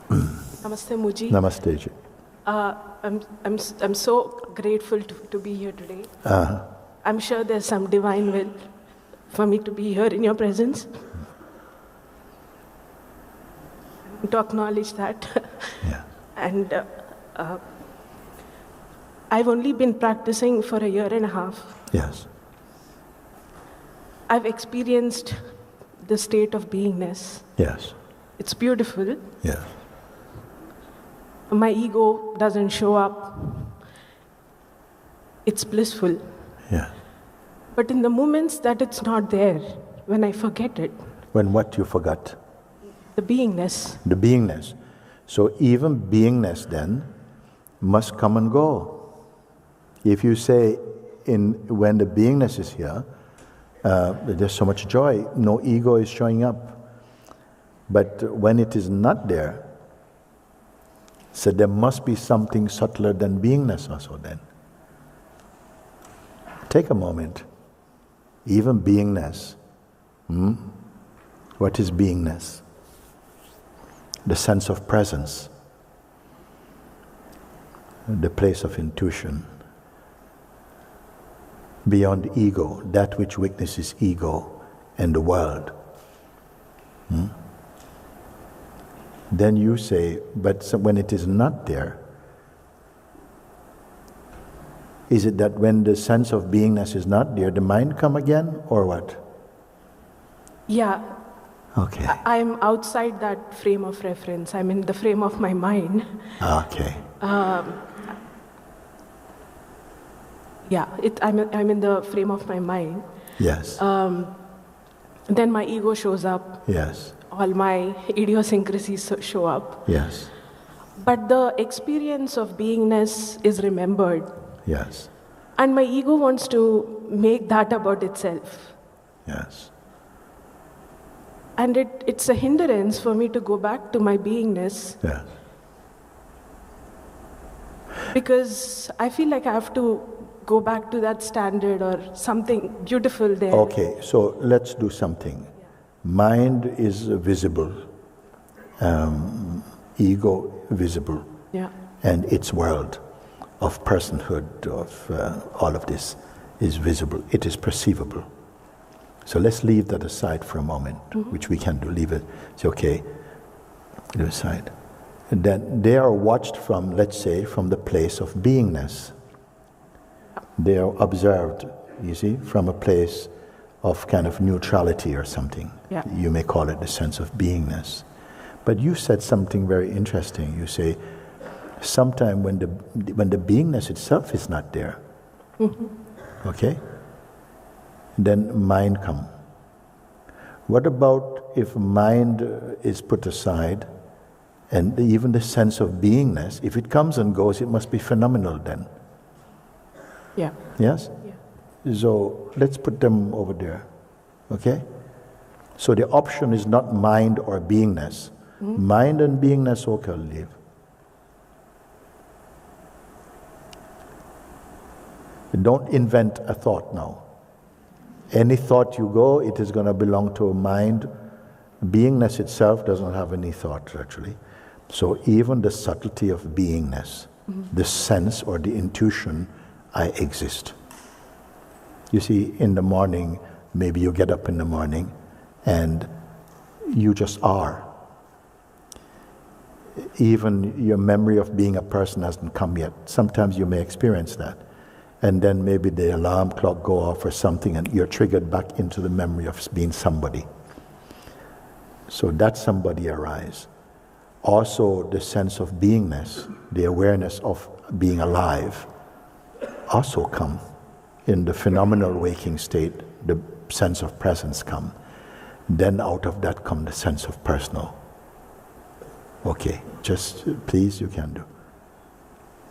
Namaste, Muji. Namaste ji. I'm so grateful to be here today. Uh-huh. I'm sure there's some divine will for me to be here in your presence. To acknowledge that. Yeah. And I've only been practicing for a year and a half. Yes. I've experienced the state of beingness. Yes. It's beautiful. Yes. My ego doesn't show up. It's blissful. Yeah. But in the moments that it's not there, when I forget it. When what you forgot? The beingness. The beingness. So even beingness then must come and go. If you say when the beingness is here, there's so much joy, no ego is showing up. But when it is not there, so there must be something subtler than beingness also then. Take a moment. Even beingness. What is beingness? The sense of presence. The place of intuition. Beyond ego, that which witnesses ego and the world. Then you say, but when it is not there, is it that when the sense of beingness is not there, the mind come again, or what? Yeah. Okay. I'm outside that frame of reference. I'm in the frame of my mind. Okay. Yeah, I'm in the frame of my mind. Yes. Then my ego shows up. Yes. All my idiosyncrasies show up. Yes. But the experience of beingness is remembered. Yes. And my ego wants to make that about itself. Yes. And it's a hindrance for me to go back to my beingness. Yes. Because I feel like I have to go back to that standard or something beautiful there. Okay, so let's do something. Mind is visible, ego visible, Yeah. and its world of personhood, of all of this is visible. It is perceivable. So let's leave that aside for a moment, which we can do. Leave it. It's okay. Leave it aside. And then they are watched from, let's say, from the place of beingness. They are observed, you see, from a place of kind of neutrality or something. Yeah. You may call it the sense of beingness. But you said something very interesting. You say, sometime when the beingness itself is not there, okay, then mind come. What about if mind is put aside, and even the sense of beingness, if it comes and goes, it must be phenomenal then. Yeah. Yes? Yeah. So let's put them over there, okay? So the option is not mind or beingness. Mind and beingness okay live. Don't invent a thought now. Any thought you go, it is going to belong to a mind. Beingness itself doesn't have any thought actually. So even the subtlety of beingness, the sense or the intuition, I exist. You see, in the morning, maybe you get up in the morning and you just are. Even your memory of being a person hasn't come yet. Sometimes you may experience that. And then maybe the alarm clock go off or something and you're triggered back into the memory of being somebody. So that somebody arise. Also the sense of beingness, the awareness of being alive, also come. In the phenomenal waking state, the sense of presence come. Then out of that come the sense of personal. Okay, just please, you can do.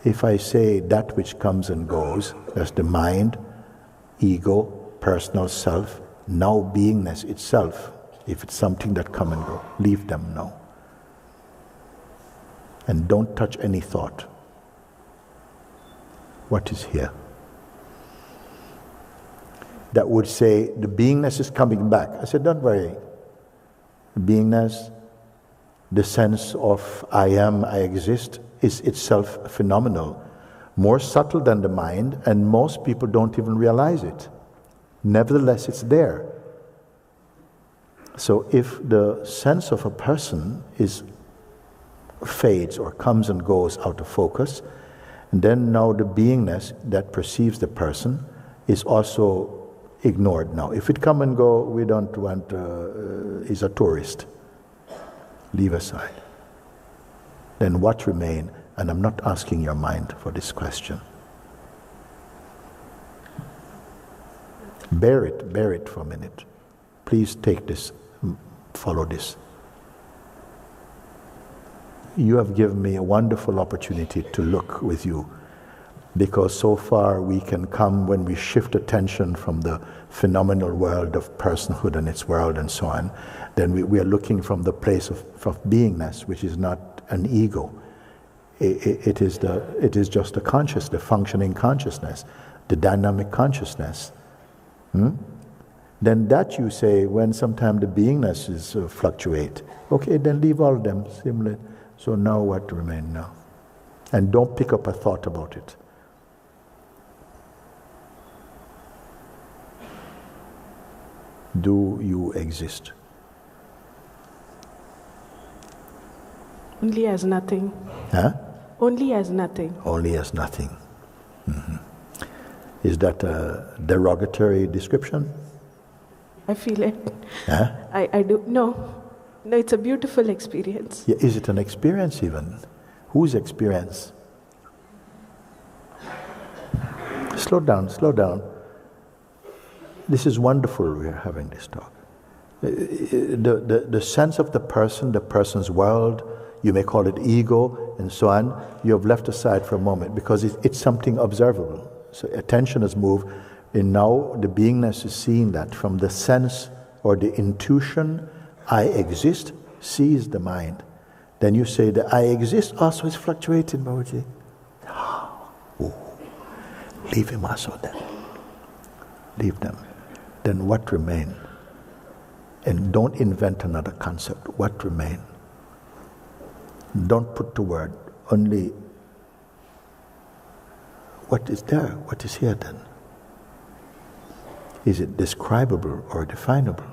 If I say that which comes and goes, that's the mind, ego, personal self, now beingness itself, if it's something that come and go, leave them now. And don't touch any thought. What is here? That would say, the beingness is coming back. I said, don't worry. The beingness, the sense of I am, I exist, is itself phenomenal, more subtle than the mind, and most people don't even realize it. Nevertheless, it's there. So if the sense of a person fades or comes and goes out of focus, and then now the beingness that perceives the person is also ignored now. If it come and go, we don't want, is a tourist. Leave aside. Then what remain? And I'm not asking your mind for this question. Bear it for a minute. Please take this, follow this. You have given me a wonderful opportunity to look with you, because so far we can come when we shift attention from the phenomenal world of personhood and its world and so on, then we are looking from the place of beingness, which is not an ego. It is just the functioning consciousness, the dynamic consciousness. Then that you say, when sometimes the beingness is fluctuate, okay, then leave all of them, simulate. So now what remain now? And don't pick up a thought about it. Do you exist? Only as nothing. Huh? Only as nothing. Only as nothing. Mm-hmm. Is that a derogatory description? I feel it. Huh? I do. No, it's a beautiful experience. Yeah, is it an experience even? Whose experience? Slow down. This is wonderful, we are having this talk. The sense of the person, the person's world, you may call it ego and so on, you have left aside for a moment because it's something observable. So attention has moved, and now the beingness is seeing that from the sense or the intuition, I exist, sees the mind. Then you say the I exist also is fluctuating, Babaji. Leave him also then. Leave them. Then what remain? And don't invent another concept. What remain? Don't put the word, only what is there, what is here then? Is it describable or definable?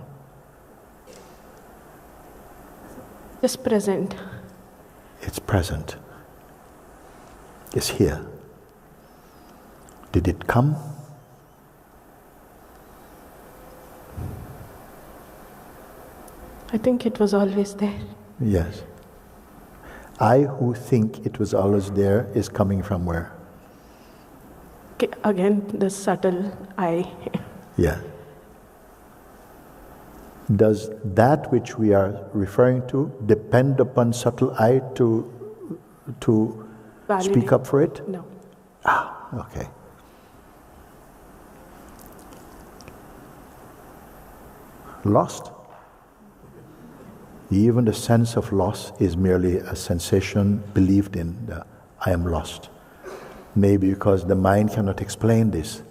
Just present. It's present. It's here. Did it come? I think it was always there. Yes. I who think it was always there is coming from where? Okay, again, the subtle I. Yeah. Does that which we are referring to depend upon subtle I to speak up for it? No. Okay. Lost? Even the sense of loss is merely a sensation believed in, the I am lost. Maybe because the mind cannot explain this.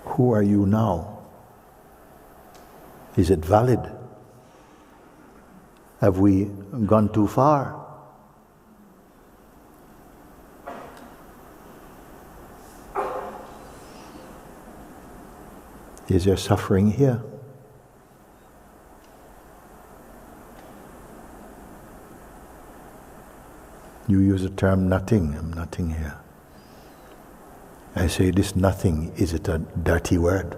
Who are you now? Is it valid? Have we gone too far? Is there suffering here? You use the term nothing. I'm nothing here. I say this nothing, is it a dirty word?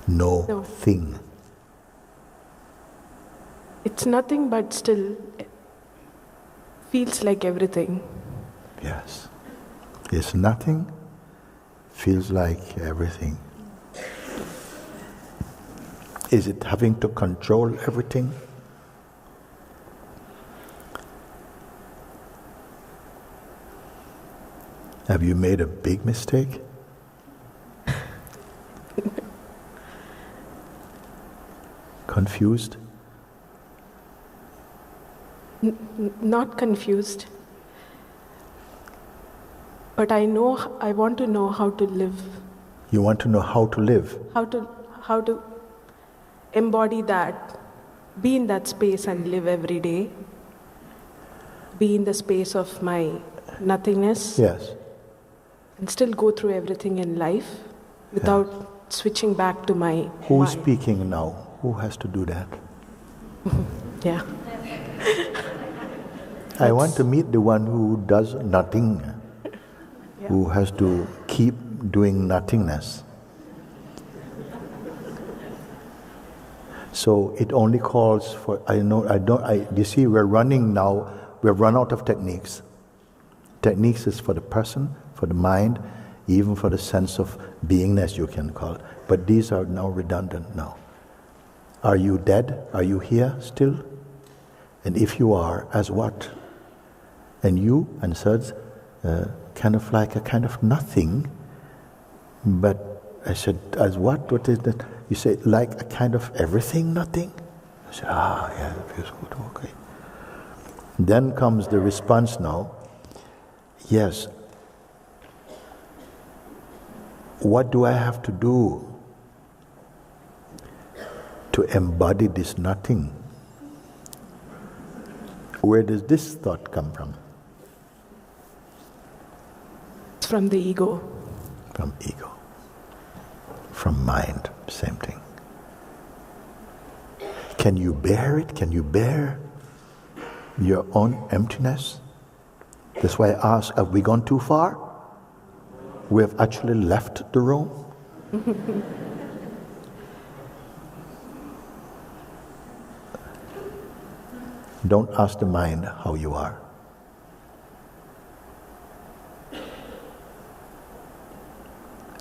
No thing. It's nothing, but still feels like everything. Yes. It's nothing, feels like everything. Is it having to control everything? Have you made a big mistake? Confused? Not confused. But I want to know how to live. You want to know how to live? How to embody that, be in that space and live every day. Be in the space of my nothingness. Yes. And still go through everything in life without switching back to my Who is mind. speaking now? Who has to do that? Yeah. I want to meet the one who does nothing, who has to keep doing nothingness. So it only calls for, you see, we're running now, we've run out of techniques. Techniques is for the person, for the mind, even for the sense of beingness, you can call it. But these are now redundant now. Are you dead? Are you here still? And if you are, as what? And you, and such, kind of like a kind of nothing. But I said, as what? What is that? You say, like a kind of everything, nothing? I said, yeah, it feels good, okay. Then comes the response now. Yes. What do I have to do to embody this nothing? Where does this thought come from? It's from the ego. From ego. From mind, same thing. Can you bear it? Can you bear your own emptiness? That's why I ask, have we gone too far? We have actually left the room? Don't ask the mind how you are.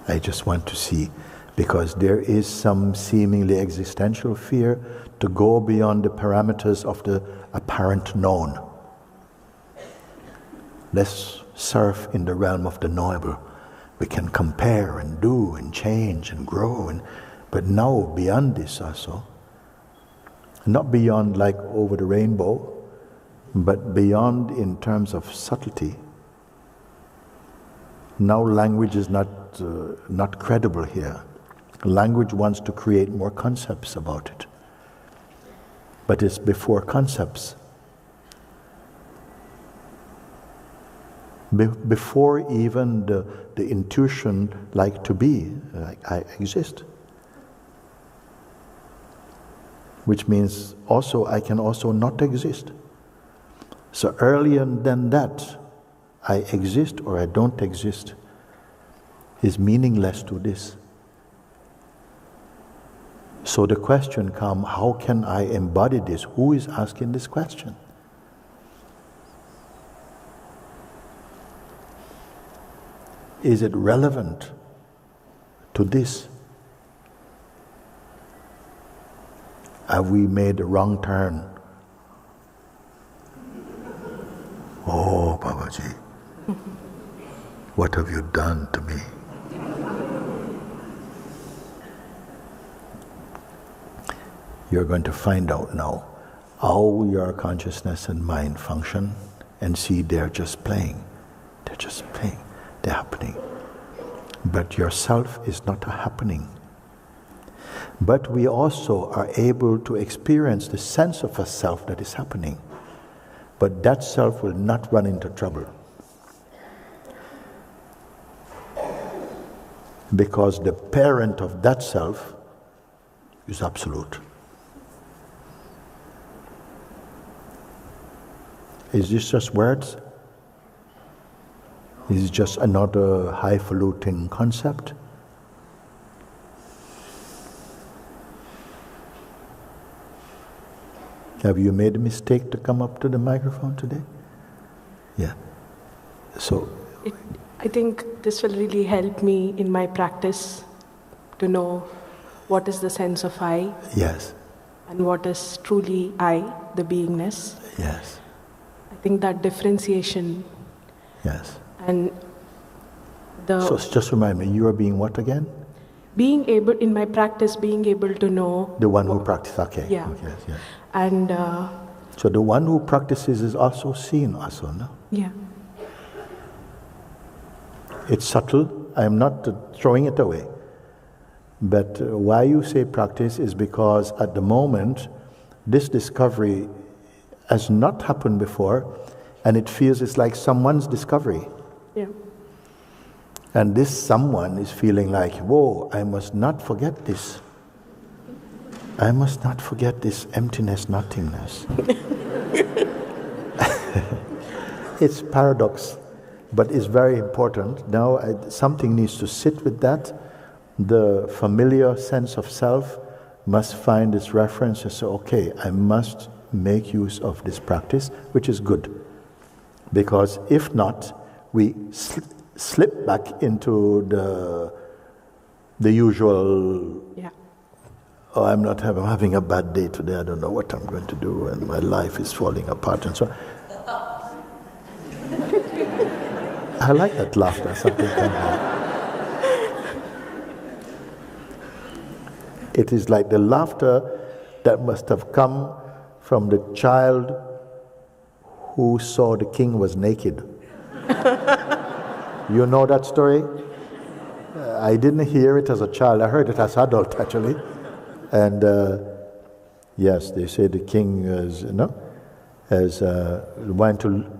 I just want to see, because there is some seemingly existential fear to go beyond the parameters of the apparent known. Let's surf in the realm of the knowable. We can compare and do and change and grow, but now beyond this also. Not beyond like over the rainbow, but beyond in terms of subtlety. Now language is not credible here. Language wants to create more concepts about it. But it's before concepts. Before even the intuition like to be, like I exist. Which means also I can also not exist. So earlier than that, I exist or I don't exist is meaningless to this. So the question comes, how can I embody this? Who is asking this question? Is it relevant to this? Have we made a wrong turn? Oh, Babaji, what have you done to me? You're going to find out now how your consciousness and mind function and see they're just playing. They're just playing. They're happening. But yourself is not a happening. But we also are able to experience the sense of a self that is happening. But that self will not run into trouble. Because the parent of that self is absolute. Is this just words? Is it just another highfalutin concept? Have you made a mistake to come up to the microphone today? Yeah. So I think this will really help me in my practice to know what is the sense of I. Yes. And what is truly I, the beingness. Yes. I think that differentiation. Yes. And So just remind me, you are being what again? Being able, in my practice, being able to know. The one who practices, okay. Yeah. Okay, yes. And so the one who practices is also seen also, no? yeah. It's subtle. I'm not throwing it away. But why you say practice is because at the moment, this discovery has not happened before, and it feels it's like someone's discovery. Yeah. And this someone is feeling like, whoa, I must not forget this. I must not forget this emptiness, nothingness. It's paradox, but it's very important. Now something needs to sit with that. The familiar sense of self must find its reference and say, okay, I must make use of this practice, which is good. Because if not, we slip back into the usual, oh, I'm having a bad day today, I don't know what I'm going to do, and my life is falling apart, and so on. I like that laughter, something kind of. It is like the laughter that must have come from the child who saw the king was naked. You know that story? I didn't hear it as a child, I heard it as an adult actually. And yes, they say the king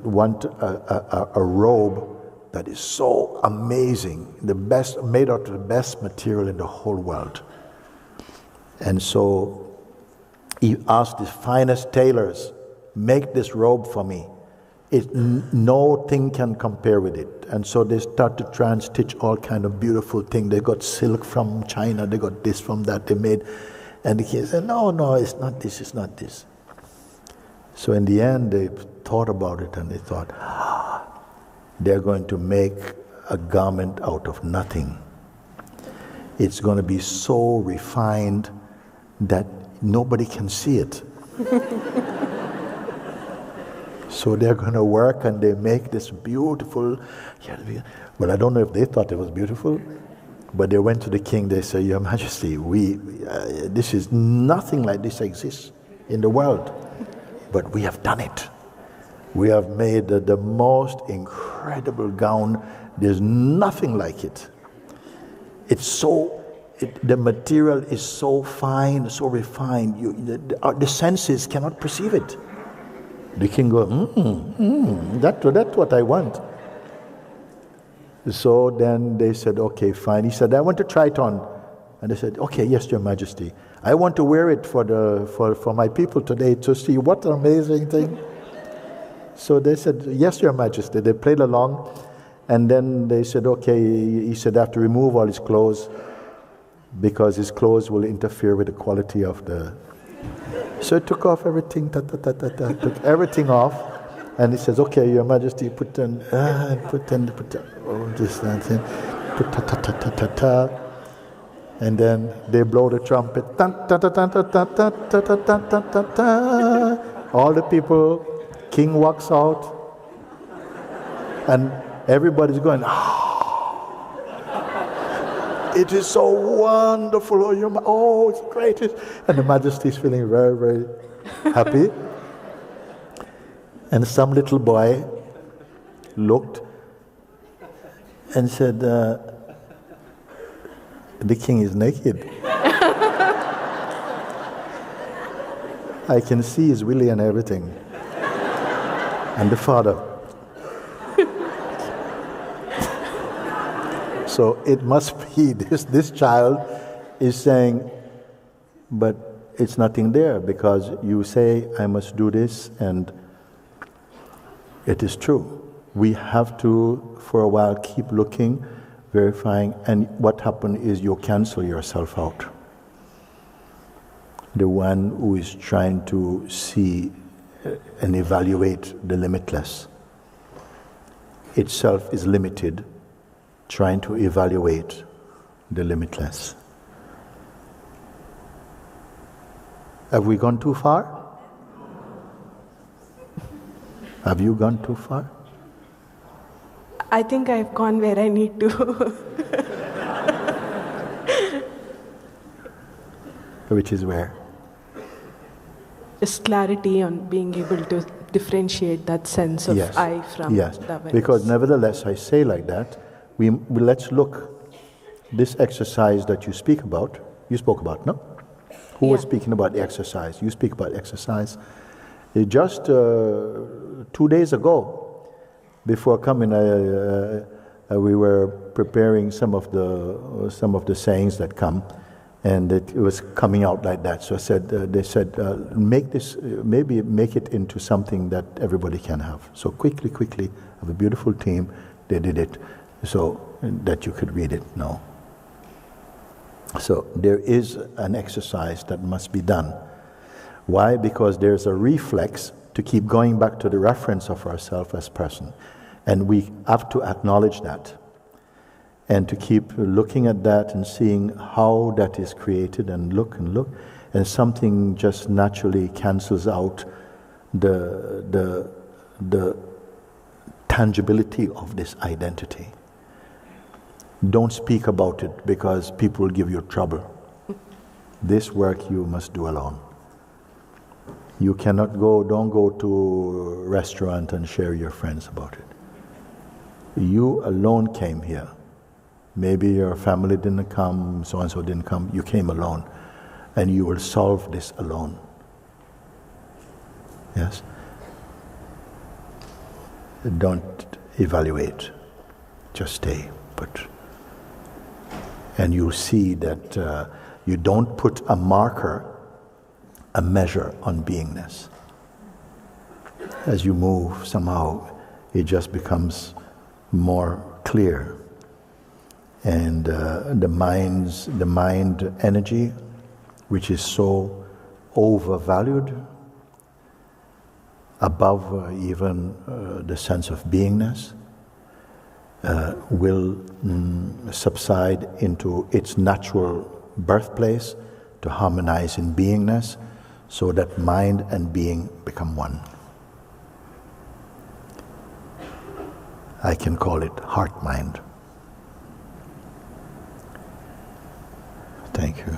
want a robe that is so amazing, made out of the best material in the whole world. And so he asked the finest tailors, make this robe for me. No thing can compare with it. And so they start to try and stitch all kind of beautiful things. They got silk from China, they got this from that, they made. And the king said, no, it's not this, it's not this. So in the end, they thought about it and they thought, they're going to make a garment out of nothing. It's going to be so refined that nobody can see it. So they're going to work and they make this beautiful, well, I don't know if they thought it was beautiful, but they went to the king, they said, Your Majesty, this is nothing like this exists in the world, but we have done it. We have made the most incredible gown. There's nothing like it. The material is so fine, so refined, the senses cannot perceive it. The king goes, that's what I want. So then they said, okay, fine. He said, I want to try it on. And they said, okay, yes, Your Majesty. I want to wear it for my people today to see what an amazing thing. So they said, yes, Your Majesty. They played along. And then they said, okay, he said, I have to remove all his clothes because his clothes will interfere with the quality of the... So he took off everything, took everything off. And he says, okay, Your Majesty, put on, oh, this, that, and then they blow the trumpet. All the people, king walks out, and everybody's going, it is so wonderful, oh, it's great. And the Majesty is feeling very, very happy. And some little boy looked and said, the king is naked. I can see his willy and everything. And the father. So it must be this child is saying, but it's nothing there because you say I must do this, and it is true. We have to, for a while, keep looking, verifying, and what happened is you cancel yourself out. The one who is trying to see and evaluate the limitless itself is limited, trying to evaluate the limitless. Have we gone too far? Have you gone too far? I think I've gone where I need to. Which is where? Just clarity on being able to differentiate that sense of I from the awareness. Because nevertheless, I say like that, let's look, this exercise that you spoke about, no? Who was speaking about the exercise? You speak about exercise. Just 2 days ago, before coming, we were preparing some of the sayings that come, and it was coming out like that. So I said, they said, maybe make it into something that everybody can have. So quickly, have a beautiful team. They did it so that you could read it now. So there is an exercise that must be done. Why? Because there's a reflex to keep going back to the reference of ourselves as person. And we have to acknowledge that. And to keep looking at that and seeing how that is created and look. And something just naturally cancels out the tangibility of this identity. Don't speak about it because people will give you trouble. This work you must do alone. You cannot don't go to a restaurant and share your friends about it. You alone came here. Maybe your family didn't come, so-and-so didn't come. You came alone. And you will solve this alone. Yes? Don't evaluate. Just stay put. And you'll see that you don't put a marker, a measure on beingness. As you move, somehow it just becomes more clear. And the mind energy, which is so overvalued, above even the sense of beingness, will subside into its natural birthplace to harmonize in beingness, so that mind and being become one. I can call it heart-mind. Thank you.